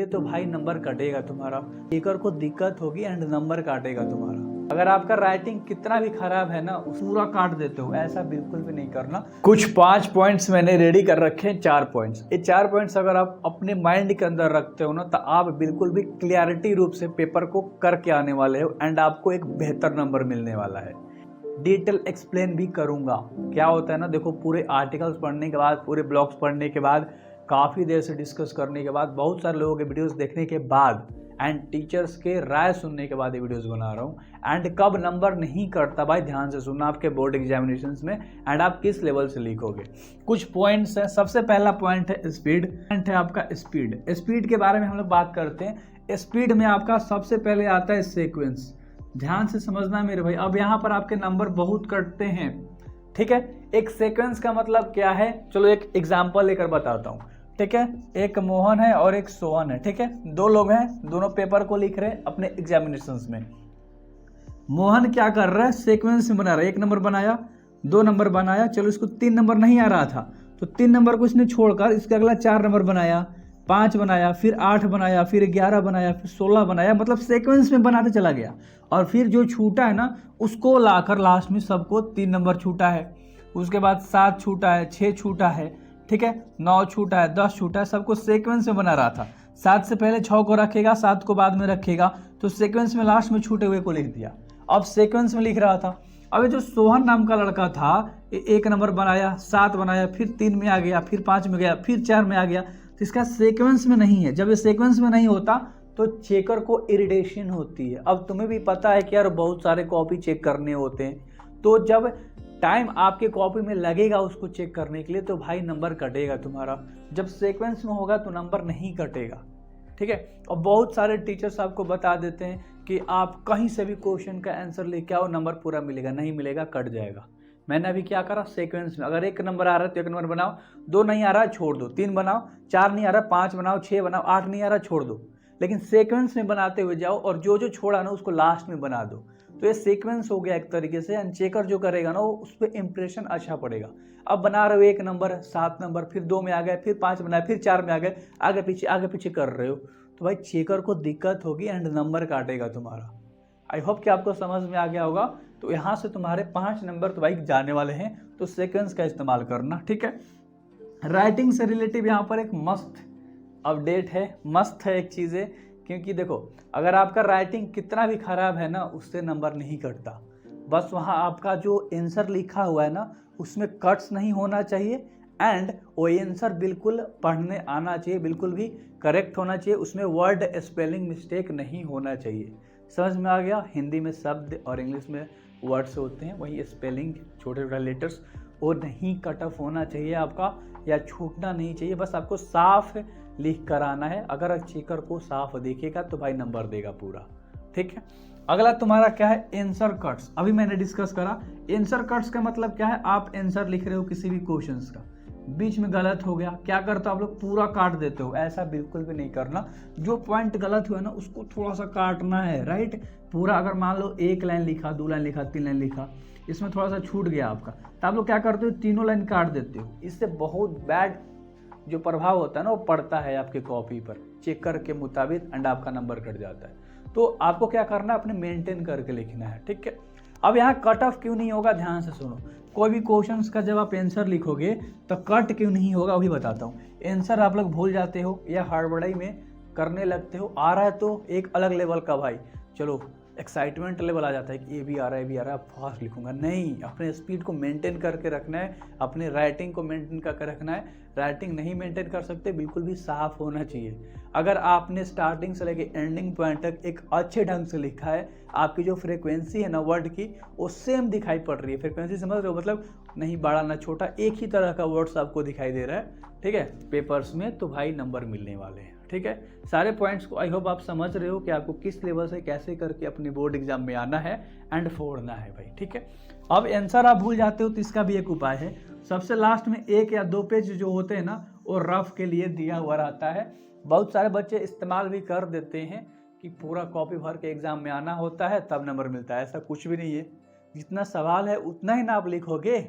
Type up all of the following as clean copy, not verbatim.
लिए तो भाई नंबर कटेगा तुम्हारा। स्पीकर को दिक्कत होगी एंड नंबर काटेगा तुम्हारा। अगर आपका राइटिंग कितना भी खराब है ना, पूरा काट देते हो, ऐसा बिल्कुल भी नहीं करना। कुछ 5 पॉइंट्स मैंने रेडी कर रखे हैं, 4 पॉइंट्स। ये 4 पॉइंट्स अगर आप अपने माइंड के अंदर रखते हो ना, तो आप बिल्कुल भी क्लियरिटी रूप से पेपर को करके आने वाले हो एंड आपको एक बेहतर नंबर मिलने वाला है। डिटेल एक्सप्लेन भी करूंगा। क्या होता है ना, देखो, पूरे आर्टिकल्स पढ़ने के बाद, पूरे ब्लॉग्स पढ़ने के बाद, काफ़ी देर से डिस्कस करने के बाद, बहुत सारे लोगों के वीडियोस देखने के बाद एंड टीचर्स के राय सुनने के बाद ये वीडियोस बना रहा हूँ। एंड कब नंबर नहीं कटता भाई, ध्यान से सुनना आपके बोर्ड एग्जामिनेशंस में एंड आप किस लेवल से लिखोगे। कुछ पॉइंट्स हैं। सबसे पहला पॉइंट है स्पीड। पॉइंट है आपका स्पीड। स्पीड के बारे में हम लोग बात करते हैं। स्पीड में आपका सबसे पहले आता है सीक्वेंस। ध्यान से समझना मेरे भाई। अब यहाँ पर आपके नंबर बहुत कटते हैं, ठीक है। एक सीक्वेंस का मतलब क्या है, चलो एक एग्जांपल लेकर बताता हूँ, ठीक है। एक मोहन है और एक सोहन है, ठीक है। 2 लोग हैं, दोनों पेपर को लिख रहे हैं अपने एग्जामिनेशंस में। मोहन क्या कर रहा है, सीक्वेंस में बना रहा है। 1 नंबर बनाया, 2 नंबर बनाया, चलो इसको 3 नंबर नहीं आ रहा था तो 3 नंबर को इसने छोड़कर इसके अगला 4 नंबर बनाया, 5 बनाया, फिर 8 बनाया, फिर 11 बनाया, फिर 16 बनाया, मतलब सीक्वेंस में बनाते चला गया। और फिर जो छूटा है ना, उसको लाकर लास्ट में सबको 3 नंबर छूटा है, उसके बाद 7 छूटा है, 6 छूटा है, ठीक है, 9 छूटा है, 10 छूटा है, सबको सीक्वेंस में बना रहा था। 7 से पहले 6 को रखेगा, 7 को बाद में रखेगा, तो सीक्वेंस में लास्ट में छूटे हुए को लिख दिया। अब सीक्वेंस में लिख रहा था। अब ये जो सोहन नाम का लड़का था, 1 नंबर बनाया, 7 बनाया, फिर 3 में आ गया, फिर 5 में गया, फिर 4 में आ गया, तो इसका सीक्वेंस में नहीं है। जब ये सीक्वेंस में नहीं होता तो चेकर को इरिटेशन होती है। अब तुम्हें भी पता है कि यार बहुत सारे कॉपी चेक करने होते हैं, तो जब टाइम आपके कॉपी में लगेगा उसको चेक करने के लिए, तो भाई नंबर कटेगा तुम्हारा। जब सीक्वेंस में होगा तो नंबर नहीं कटेगा, ठीक है। और बहुत सारे टीचर्स आपको बता देते हैं कि आप कहीं से भी क्वेश्चन का आंसर लेके आओ, नंबर पूरा मिलेगा। नहीं मिलेगा, कट जाएगा। मैंने अभी क्या करा, सीक्वेंस में अगर 1 नंबर आ रहा है तो 1 नंबर बनाओ, 2 नहीं आ रहा है छोड़ दो, 3 बनाओ, 4 नहीं आ रहा 5 बनाओ, 6 बनाओ, 8 नहीं आ रहा छोड़ दो। लेकिन सीक्वेंस में बनाते हुए जाओ और जो जो छोड़ा ना उसको लास्ट में बना दो। तो ये सीक्वेंस हो गया एक तरीके से। एंड चेकर जो करेगा ना, वो उस पर इंप्रेशन अच्छा पड़ेगा। अब बना रहे हो 1 नंबर, 7 नंबर, फिर 2 में आ गए, फिर 5 बनाए, फिर 4 में आ गए, आगे पीछे कर रहे हो, तो भाई चेकर को दिक्कत होगी एंड नंबर काटेगा तुम्हारा। आई होप कि आपको समझ में आ गया होगा। तो यहाँ से तुम्हारे 5 नंबर तो भाई जाने वाले हैं, तो सीक्वेंस का इस्तेमाल करना, ठीक है। राइटिंग से रिलेटिव यहाँ पर एक मस्त अपडेट है, मस्त है एक चीज़ है, क्योंकि देखो, अगर आपका राइटिंग कितना भी खराब है ना, उससे नंबर नहीं कटता। बस वहाँ आपका जो आंसर लिखा हुआ है ना, उसमें कट्स नहीं होना चाहिए एंड वो आंसर बिल्कुल पढ़ने आना चाहिए, बिल्कुल भी करेक्ट होना चाहिए, उसमें वर्ड स्पेलिंग मिस्टेक नहीं होना चाहिए। समझ में आ गया। हिंदी में शब्द और इंग्लिश में वर्ड्स होते हैं, वही स्पेलिंग, छोटे छोटे लेटर्स, वो नहीं कट ऑफ होना चाहिए आपका, या छूटना नहीं चाहिए। बस आपको साफ लिख कर आना है। अगर चेकर को साफ देखेगा तो भाई नंबर देगा पूरा, ठीक है। अगला तुम्हारा क्या है, आंसर कट्स। अभी मैंने डिस्कस करा। आंसर कट्स का मतलब क्या है, आप आंसर लिख रहे हो किसी भी क्वेश्चंस का, बीच में गलत हो गया, क्या करते हो आप लोग, पूरा काट देते हो। ऐसा बिल्कुल भी नहीं करना। जो पॉइंट गलत हुआ ना, उसको थोड़ा सा काटना है, राइट। पूरा अगर मान लो 1 लाइन लिखा, 2 लाइन लिखा, 3 लाइन लिखा, इसमें थोड़ा सा छूट गया आपका, तो आप लोग क्या करते हो, 3 लाइन काट देते हो। इससे बहुत बैड जो प्रभाव होता है ना, वो पड़ता है आपके कॉपी पर, चेकर के मुताबिक, एंड आपका नंबर कट जाता है। तो आपको क्या करना है, अपने मेंटेन करके लिखना है, ठीक है। अब यहाँ कट ऑफ क्यों नहीं होगा, ध्यान से सुनो। कोई भी क्वेश्चंस का जब आप आंसर लिखोगे तो कट क्यों नहीं होगा, वही बताता हूँ। आंसर आप लोग भूल जाते हो या हड़बड़ाई में करने लगते हो। आ रहा है तो एक अलग लेवल का भाई, चलो एक्साइटमेंट लेवल आ जाता है कि ये भी आ रहा है, ये भी आ रहा है, फास्ट लिखूंगा। नहीं, अपने स्पीड को मेंटेन करके रखना है, अपने राइटिंग को मेंटेन करके रखना है। राइटिंग नहीं मेंटेन कर सकते, बिल्कुल भी साफ होना चाहिए। अगर आपने स्टार्टिंग से लेके एंडिंग पॉइंट तक एक अच्छे ढंग से लिखा है, आपकी जो फ्रीक्वेंसी है ना वर्ड की, वो सेम दिखाई पड़ रही है। फ्रीक्वेंसी समझ रहे हो, मतलब नहीं बड़ा ना छोटा, एक ही तरह का वर्ड्स आपको दिखाई दे रहा है, ठीक है, पेपर्स में, तो भाई नंबर मिलने वाले हैं, ठीक है। सारे पॉइंट्स को आई होप आप समझ रहे हो कि आपको किस लेवल से कैसे करके अपने बोर्ड एग्जाम में आना है एंड फोड़ना है भाई, ठीक है। अब आंसर आप भूल जाते हो तो इसका भी एक उपाय है। सबसे लास्ट में 1 या 2 पेज जो होते हैं ना, वो रफ के लिए दिया हुआ रहता है। बहुत सारे बच्चे इस्तेमाल भी कर देते हैं कि पूरा कॉपी भर के एग्जाम में आना होता है तब नंबर मिलता है। ऐसा कुछ भी नहीं है। जितना सवाल है उतना ही ना आप लिखोगे,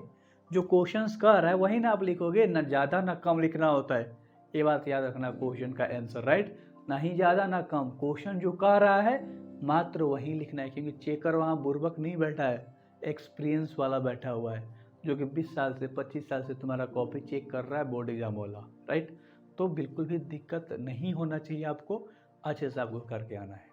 जो क्वेश्चंस कर रहा है वही ना आप लिखोगे, ना ज़्यादा ना कम लिखना होता है। ये बात याद रखना क्वेश्चन का आंसर, राइट। ना ही ज़्यादा ना कम। क्वेश्चन जो कह रहा है मात्र वही लिखना है, क्योंकि चेकर वहाँ बुर्बक नहीं बैठा है, एक्सपीरियंस वाला बैठा हुआ है जो कि 20 साल से 25 साल से तुम्हारा कॉपी चेक कर रहा है, बोर्ड एग्जाम वाला, राइट। तो बिल्कुल भी दिक्कत नहीं होना चाहिए आपको, अच्छे से आपको करके आना है।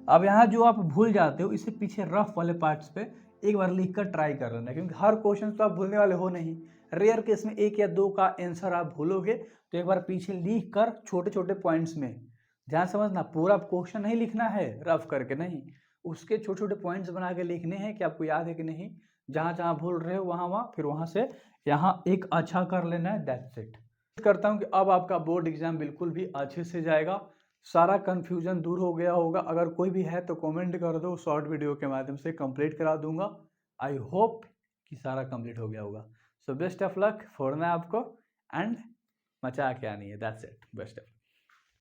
अब यहाँ जो आप भूल जाते हो, इससे पीछे रफ वाले पार्ट्स पे एक बार लिख कर ट्राई कर लेना, क्योंकि हर क्वेश्चन तो आप भूलने वाले हो नहीं। रेयर केस में 1 या 2 का आंसर आप भूलोगे, तो एक बार पीछे लिख कर छोटे छोटे पॉइंट्स में, ध्यान समझना, पूरा क्वेश्चन नहीं लिखना है रफ करके, नहीं, उसके छोटे छोटे पॉइंट्स बना के लिखने हैं कि आपको याद है कि नहीं, जहाँ जहाँ भूल रहे हो वहाँ फिर वहाँ से यहाँ एक अच्छा कर लेना है, दैट्स इट। करता हूँ कि अब आपका बोर्ड एग्जाम बिल्कुल भी अच्छे से जाएगा, सारा कन्फ्यूजन दूर हो गया होगा। अगर कोई भी है तो कमेंट कर दो, शॉर्ट वीडियो के माध्यम से कंप्लीट करा दूंगा। आई होप कि सारा कंप्लीट हो गया होगा। सो बेस्ट ऑफ लक, फोड़ना है आपको एंड मचा के आनी है, that's it, best of luck.